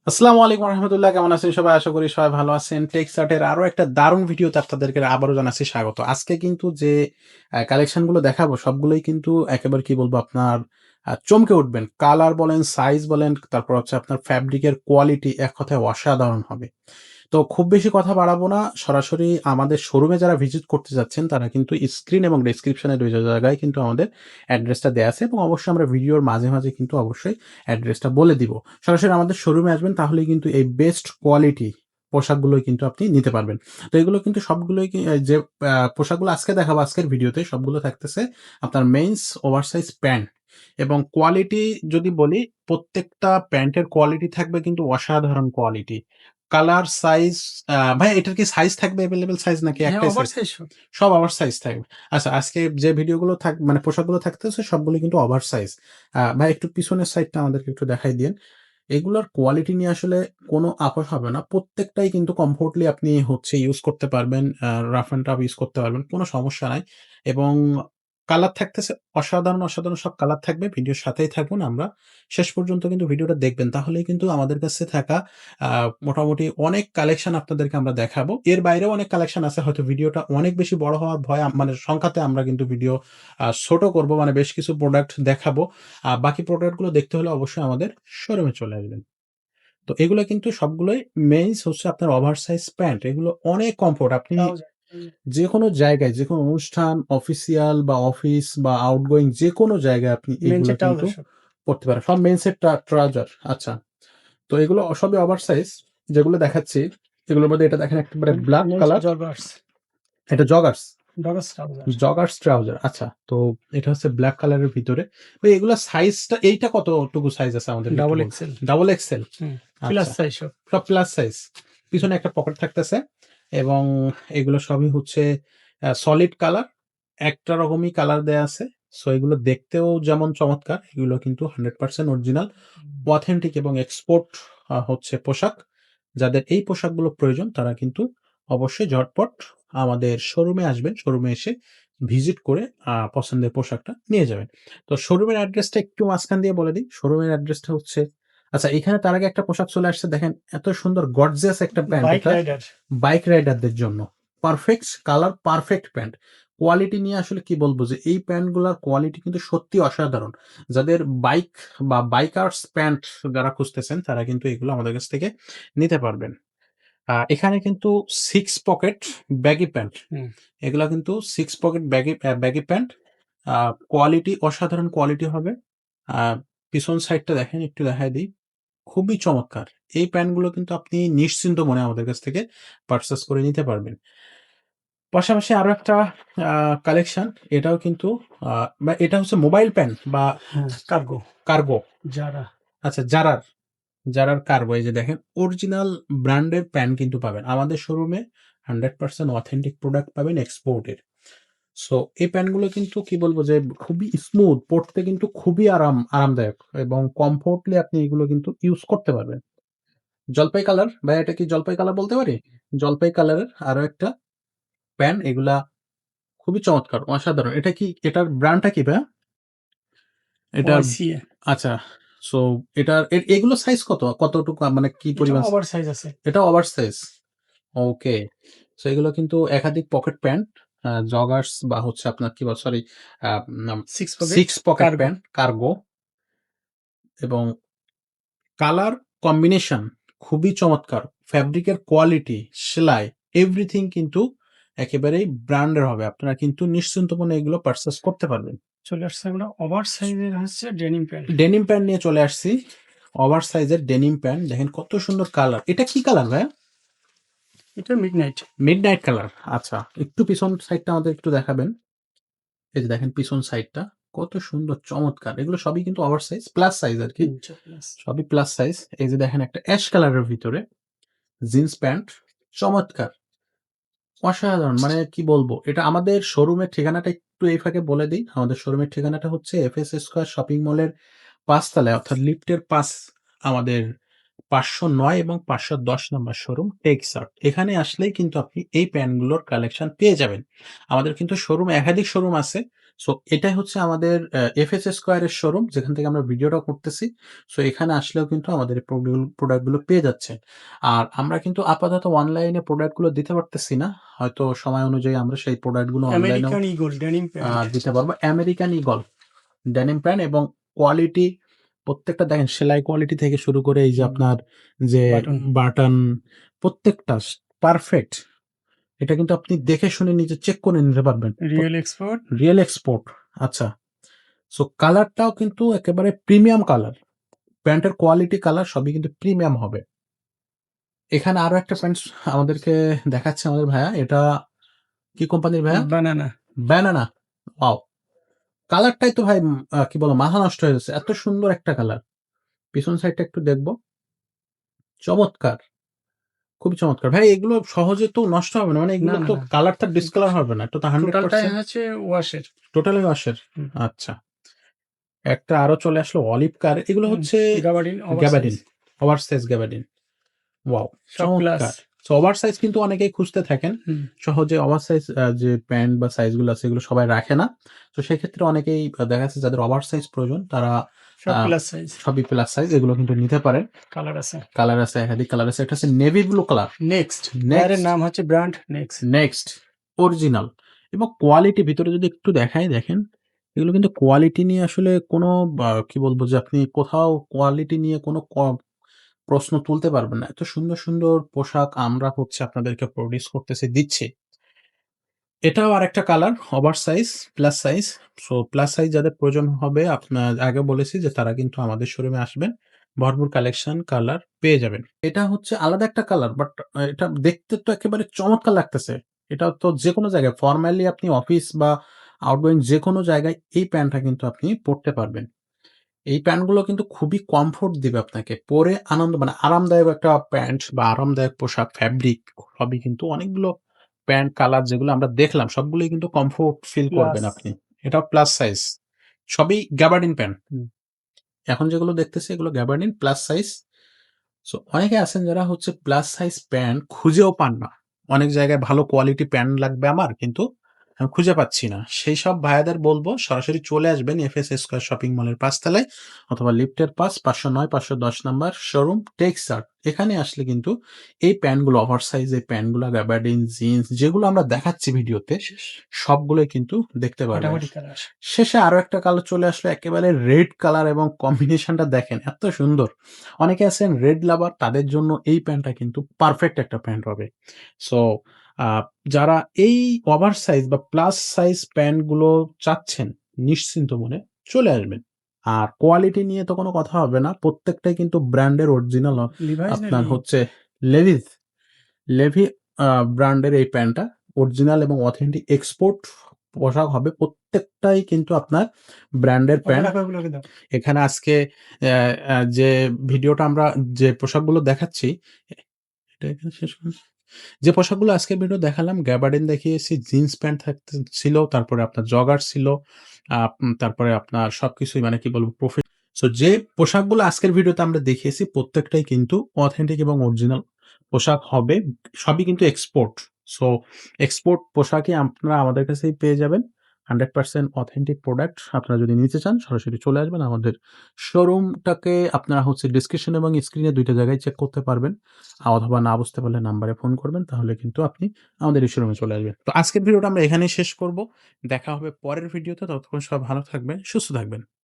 আসসালামু আলাইকুম রহমতুল্লাহ, কেমন আছেন সবাই? আশা করি সবাই ভালো আছেন। টেক্সাটের আরো একটা দারুণ ভিডিওতে আপনাদেরকে আবারও জানাচ্ছি স্বাগত। আজকে কিন্তু যে কালেকশন গুলো দেখাবো সবগুলোই কিন্তু একেবারে কি বলবো আপনার চমকে উঠবেন। কালার বলেন, সাইজ বলেন, তারপর হচ্ছে আপনার ফ্যাব্রিকের কোয়ালিটি এক কথায় অসাধারণ হবে। তো খুব বেশি কথা বাড়াবো না। সরাসরি আমাদের শোরুমে যারা ভিজিট করতে যাচ্ছেন তারা কিন্তু স্ক্রিন এবং ডেসক্রিপশনে ২ জায়গায় কিন্তু আমাদের অ্যাড্রেসটা দেয়া আছে এবং অবশ্যই আমরা ভিডিওর মাঝে, মাঝে কিন্তু অবশ্যই অ্যাড্রেসটা বলে দিব। সরাসরি আমাদের শোরুমে আসবেন তাহলেই কিন্তু এই বেস্ট কোয়ালিটি পোশাকগুলোই কিন্তু আপনি নিতে পারবেন। তো এগুলো কিন্তু সবগুলোই যে পোশাকগুলো আজকে দেখাবো আজকের ভিডিওতে সবগুলো থাকতেছে আপনার মেন্স ওভারসাইজ প্যান্ট এবং কোয়ালিটি যদি বলি প্রত্যেকটা প্যান্টের কোয়ালিটি থাকবে কিন্তু অসাধারণ কোয়ালিটি। কালার, সাইজ ভাই এটার কি সাইজ থাকবে এভেইলেবল সাইজ নাকি হ্যাঁ, একটাই সাইজ? ওভারসাইজ সব। সব ওভার সাইজ থাকবে। আচ্ছা আজকে যে ভিডিওগুলো মানে পোশাকগুলো থাকতেছে সবগুলো কিন্তু ওভার সাইজ। ভাই একটু পিছনের সাইডটা আমাদেরকে একটু দেখাই দিয়েন। এগুলার কোয়ালিটি নিয়ে আসলে কোনো আপোস হবে না। প্রত্যেকটাই কিন্তু কমফোর্টলি আপনি হচ্ছে ইউজ করতে পারবেন। রাফ অ্যান্ড টাফ ইউজ করতে পারবেন। কোনো সমস্যা নাই। এবং কালার থাকতেছে অসাধারণ, অসাধারণ সব কালার থাকবে। ভিডিওর সাথেই থাকুন। আমরা শেষ পর্যন্ত কিন্তু ভিডিওটা দেখবেন। তাহলেই কিন্তু আমাদের কাছে থাকা আ মোটামুটি অনেক কালেকশন আপনাদেরকে আমরা দেখাবো। এর বাইরেও অনেক কালেকশন আছে। হয়তো ভিডিওটা অনেক বেশি বড় হওয়ার ভয় মানে সংখ্যাতে আমরা কিন্তু ভিডিও ছোট করব। মানে বেশ কিছু প্রোডাক্ট দেখাবো। বাকি প্রোডাক্ট গুলো দেখতে হলে অবশ্যই আমাদের শোরুমে চলে আসবেন। তো এগুলো কিন্তু সবগুলোই মেইনস হচ্ছে আপনার ওভারসাইজ প্যান্ট। এগুলো অনেক কমফোর্ট। আপনি ট্রাউজার। যেকোনো জায়গায়, যেকোনো অনুষ্ঠান, অফিসিয়াল বা অফিস বা আউটগোয়িং যেকোনো জায়গায় আপনি এগুলা মেন্সের কিন্তু ট্রাউজার সব। পড়তে পারেন। সব মেন্সের ট্রাউজার। আচ্ছা। তো এগুলো সবই ওভারসাইজ যেগুলো দেখাচ্ছি, এগুলোর মধ্যে এটা দেখেন একেবারে ব্লাক মেন্স কালার। জগার্স। এটা joggers. Joggers trouser. Joggers trouser. আচ্ছা। তো এটা হচ্ছে ব্লাক কালারের ভিতরে। ভাই এগুলা সাইজটা এইটা কতটুকু সাইজ আছে আমাদেরকে একটু ডাবল বলবেন? এক্সেল। Double XL? হুম। প্লাস আচ্ছা। সাইজ সব। সব প্লাস সাইজ। হুম। পিছনে একটা পকেট থাকতেছে এবং এগুলো সবই হচ্ছে সলিড কালার। একটা রকমই কালার দেয়া আছে। সো এগুলো দেখতেও যেমন চমৎকার, এগুলো কিন্তু 100% অরিজিনাল, অথেন্টিক এবং এক্সপোর্ট হচ্ছে পোশাক। যাদের এই পোশাকগুলো প্রয়োজন তারা কিন্তু অবশ্যই ঝটপট আমাদের শোরুমে আসবেন। শোরুমে এসে ভিজিট করে পছন্দের পোশাকটা নিয়ে যাবেন। তো শোরুমের অ্যাড্রেসটা একটু মাঝখান দিয়ে বলে দিই। শোরুমের অ্যাড্রেসটা হচ্ছে আচ্ছা এখানে তার আগে একটা পোশাক চলে আসছে দেখেন এত সুন্দর গর্জিয়াস একটা প্যান্ট বাইক এটা রাইডার। বাইক রাইডারদের জন্য। Perfect colour, perfect pant. Quality নিয়ে আসলে কি বলব যে এই প্যান্টগুলার কোয়ালিটি কিন্তু সত্যিই অসাধারণ। যাদের বাইক বা বাইকার্স প্যান্ট যারা খুঁজতেছেন তারা কিন্তু এগুলো আমাদের কাছ থেকে নিতে পারবেন। এখানে কিন্তু 6 পকেট ব্যাগি প্যান্ট। হুম। এগুলা কিন্তু 6 পকেট ব্যাগি প্যান্ট। আ কোয়ালিটি অসাধারণ কোয়ালিটি হবে। আ পিছন সাইডটা দেখেন একটু দেখায় দেই। খুবই চমৎকার। এই প্যান্টগুলো কিন্তু আপনি নিশ্চিন্ত মনে আমাদের কাছ থেকে পারচেজ করে নিতে পারবেন। পাশাপাশি আরো একটা আ কালেকশন এটাও কিন্তু আ বা এটা হচ্ছে মোবাইল প্যান্ট বা হ্যাঁ, কার্গো। কার্গো। যারা। আচ্ছা জারার কার্গো এই যে দেখেন অরিজিনাল ব্র্যান্ডের প্যান্ট কিন্তু পাবেন। আমাদের শোরুমে 100% অথেন্টিক প্রোডাক্ট পাবেন এক্সপোর্টের। সো এই প্যান্টগুলো কিন্তু কি বলবো যে খুবই স্মুথ, পড়তে কিন্তু খুবই আরামদায়ক এবং কমফোর্টলি আপনি এগুলো কিন্তু ইউজ করতে পারবেন। জলপাই কালার, ভাই এটা কি জলপাই কালার বলতে পারি? জলপাই কালারের আরো একটা প্যান্ট এগুলা খুবই চমৎকার, অসাধারণ। এটা কি এটার ব্র্যান্ডটা কি ভাইয়া? এটার ওয়াইসিএ। আচ্ছা। সো এটার এগুলো সাইজ কতটুকু মানে কি এটা পরিমাণ? ওভার সাইজ আছে। এটা ওভার সাইজ। ওকে। সো এগুলো কিন্তু একাধিক পকেট প্যান্ট, জগার্স বা হচ্ছে আপনার কি বলে সরি আ নাম 6 pocket 6 pocket cargo. Pant, cargo এবং কালার কম্বিনেশন খুবই চমৎকার। ফেব্রিকের কোয়ালিটি, সেলাই এভরিথিং কিন্তু একেবারেই ব্র্যান্ডের হবে। আপনারা কিন্তু নিশ্চিন্ত মনে এগুলো পারচেজ করতে পারবেন। চলে আসছে আমরা ওভার সাইজের হচ্ছে ডেনিম প্যান্ট। ডেনিম প্যান্ট নিয়ে চলে আসছি। ওভার সাইজের ডেনিম প্যান্ট দেখেন কত সুন্দর কালার। এটা কি কালার ভাইয়া? এটা মিডনাইট। Midnight colour. আচ্ছা, একটু পিছন সাইডটা আমাদের একটু দেখাবেন। এই যে দেখেন পিছন সাইডটা কত সুন্দর চমৎকার। এগুলো সবই কিন্তু ওভার সাইজ, প্লাস সাইজ আরকি। হুম, প্লাস। সবই প্লাস সাইজ। এই যে দেখেন একটা অ্যাশ কালারের ভিতরে জিন্স প্যান্ট চমৎকার, অসাধারণ। মানে কি বলবো? এটা আমাদের শোরুমের ঠিকানাটা একটু এই ফাঁকে বলে দেই। আমাদের শোরুমের ঠিকানাটা হচ্ছে এফএস স্কয়ার শপিং মলের ৫ তলায় অর্থাৎ লিফটের ৫ আমাদের ৫০৯ এবং ৫১০ নাম্বার শোরুম টেক্সাট। এখানে আসলেই কিন্তু আপনি এই প্যান্টগুলোর কালেকশন পেয়ে যাবেন। আমাদের কিন্তু শোরুম একাধিক শোরুম আছে। সো এটাই হচ্ছে আমাদের এফএস স্কয়ার এর শোরুম যেখান থেকে আমরা ভিডিওটা করতেছি। সো এখানে আসলেও কিন্তু আমাদের এই প্রোডাক্ট গুলো পেয়ে যাচ্ছেন। আর আমরা কিন্তু আপাতত অনলাইনে প্রোডাক্ট গুলো দিতে পারতেছি না। হয়তো সময় অনুযায়ী আমরা সেই প্রোডাক্ট গুলো অনলাইনেও আমেরিকান ইগল ডেনিম প্যান্ট। দিতে পারবো। আমেরিকান ঈগল ডেনিম প্যান্ট এবং কোয়ালিটি প্রত্যেকটা দেখেন সেলাই কোয়ালিটি থেকে শুরু করে এই যে হুম। আপনার যে বাটন। বাটন প্রত্যেকটা পারফেক্ট। এটা কিন্তু আপনি দেখে শুনে নিজে চেক করে নিতে পারবেন। Real export. Real export. আচ্ছা। সো কালারটাও কিন্তু একেবারে প্রিমিয়াম কালার। প্যান্টের কোয়ালিটি কালার সবই কিন্তু প্রিমিয়াম হবে। এখানে আরো একটা প্যান্ট আমাদেরকে দেখাচ্ছে আমাদের ভাইয়া। এটা কি কোম্পানির ভাইয়া? বানানা। ব্যানানা। ওয়াও! কালারটাই তো ভাই কি বলবো মাথা নষ্ট হয়ে যাচ্ছে। এত সুন্দর একটা কালার। পিছন সাইডটা একটু দেখবো। চমৎকার! খুবই চমৎকার। ভাই এগুলো সহজে তো নষ্ট হবে না। মানে না, এগুলো না, তো না। কালার তো ডিসকালার হবে না। এটা তো টোটালটাই 100% হচ্ছে ওয়াশের। টোটালি ওয়াশের। হুম। আচ্ছা। একটা আরো চলে আসলো অলিভ কালার। এগুলো হুম, হচ্ছে gabardine oversize. Gabardine. Oversize gabardine. Wow! সব ক্লাস। চমৎকার! সো ওভারসাইজ কিন্তু অনেকেই খুঁজতে থাকেন। হুম, সহজে ওভারসাইজ যে প্যান্ট বা সাইজগুলো আছে এগুলো সবাই রাখে না। তো সেক্ষেত্রে অনেকেই দেখা যাচ্ছে যাদের ওভারসাইজ প্রয়োজন তারা সব আ প্লাস সাইজ। সবই প্লাস সাইজ এগুলো কিন্তু নিতে পারেন। কালার আছে। কালার আছে একাধিক কালার আছে। একটা হচ্ছে নেভি ব্লু কালার। নেক্সট। ব্র্যান্ডের নেক্সট, নাম হচ্ছে ব্র্যান্ড নেক্সট। নেক্সট অরিজিনাল এবং কোয়ালিটি ভিতরে যদি একটু দেখাই দেখেন, এগুলো কিন্তু কোয়ালিটি নিয়ে আসলে কোনো কি বলবো যে আপনি কোথাও কোয়ালিটি নিয়ে কোনো প্রশ্ন তুলতে পারবেন না। এত সুন্দর, সুন্দর পোশাক আমরা হচ্ছে আপনাদেরকে প্রোডিউস করতেছি, দিচ্ছি। এটাও আরেকটা colour oversize, plus size. So plus size যাদের প্রয়োজন হবে আপনার আগেও বলেছি যে তারা কিন্তু আমাদের শোরুমে আসবেন। ভরপুর কালেকশন কালার পেয়ে যাবেন। এটা হচ্ছে আলাদা একটা কালার বাট এটা দেখতে তো একেবারে চমৎকার লাগতেছে। এটা তো যেকোনো জায়গায় ফরমালি আপনি অফিস বা আউটগোয়িং যেকোনো জায়গায় এই প্যান্টটা কিন্তু আপনি পড়তে পারবেন। এই প্যান্টগুলো কিন্তু খুবই কমফোর্ট দিবে আপনাকে। পরে আনন্দ মানে আরামদায়ক একটা প্যান্ট বা আরামদায়ক পোশাক ফেব্রিক সবই কিন্তু অনেকগুলো প্যান্ট কালার যেগুলো আমরা দেখলাম সবগুলোই কিন্তু কমফোর্ট ফিল প্লাস। করবেন আপনি। এটাও প্লাস সাইজ। সবই গ্যাবার্ডিন প্যান্ট। এখন যেগুলো দেখতেছি এগুলো গ্যাবার্ডিন প্লাস সাইজ। সো অনেকে আছেন যারা হচ্ছে প্লাস সাইজ প্যান্ট খুঁজেও পান না। অনেক জায়গায় ভালো কোয়ালিটি প্যান্ট লাগবে আমার কিন্তু আমি খুঁজে পাচ্ছি না। সেইসব ভাইয়াদের বলবো সরাসরি চলে আসবেন এফএস স্কয়ার শপিং মলের ৫ তলায় অথবা লিফটের পাস ৫০৯ ৫১০ নাম্বার শোরুম টেক্সাট। এখানে আসলে কিন্তু এই প্যান্টগুলো ওভার সাইজ এই প্যান্টগুলো গ্যাবার্ডিন, জিন্স যেগুলো আমরা দেখাচ্ছি ভিডিওতে শেষ। সবগুলোই কিন্তু দেখতে পারবেন। ফাটাফাটি কালার। শেষে আরো একটা কালার চলে আসলো একেবারে রেড কালার এবং কম্বিনেশনটা দেখেন এত সুন্দর। অনেকে আছেন রেড লাভার তাদের জন্য এই প্যান্টটা কিন্তু পারফেক্ট একটা প্যান্ট হবে। সো আ যারা এই ওভার সাইজ বা প্লাস সাইজ প্যান্টগুলো চাচ্ছেন নিশ্চিন্ত মনে চলে আসবেন। আর কোয়ালিটি নিয়ে তো কোনো কথা হবে না। প্রত্যেকটাই কিন্তু ব্র্যান্ডের অরিজিনাল লিভাইস না আপনার লি? হচ্ছে লেভিস লেভি ব্র্যান্ডের এই প্যান্টটা অরিজিনাল এবং অথেন্টিক এক্সপোর্ট পোশাক হবে। প্রত্যেকটাই কিন্তু আপনার ব্র্যান্ডের কত প্যান্ট। টাকা ওগুলোকে দাও? এখানে আজকে অ্যা যে ভিডিওটা আমরা যে পোশাকগুলো দেখাচ্ছি, এটা এখানে শেষ করুন। যে পোশাকগুলো আজকের ভিডিও দেখালাম, গ্যাবার্ডিন দেখিয়েছি, জিন্স প্যান্ট ছিল, তারপরে আপনার জগার ছিল, তারপরে আপনার সবকিছুই মানে কি বলবো সো যে পোশাকগুলো আজকের ভিডিওতে আমরা দেখিয়েছি প্রত্যেকটাই কিন্তু অথেন্টিক এবং অরিজিনাল পোশাক হবে। সবই কিন্তু এক্সপোর্ট। সো এক্সপোর্ট পোশাকই আপনারা আমাদের কাছেই পেয়ে যাবেন। 100% অথেন্টিক প্রোডাক্ট আপনারা যদি নিতে চান সরাসরি চলে আসবেন আমাদের শোরুমটাকে আপনারা হচ্ছে ডেসক্রিপশন এবং স্ক্রিনে ২ টা জায়গায় চেক করতে পারবেন। অথবা না বুঝতে পারলে নাম্বারে ফোন করবেন তাহলে কিন্তু আপনি আমাদের এই শোরুমে চলে আসবেন। তো আজকের ভিডিওটা আমরা এখানেই শেষ করব। দেখা হবে পরের ভিডিওতে। ততক্ষণ সবাই ভালো থাকবেন, সুস্থ থাকবেন।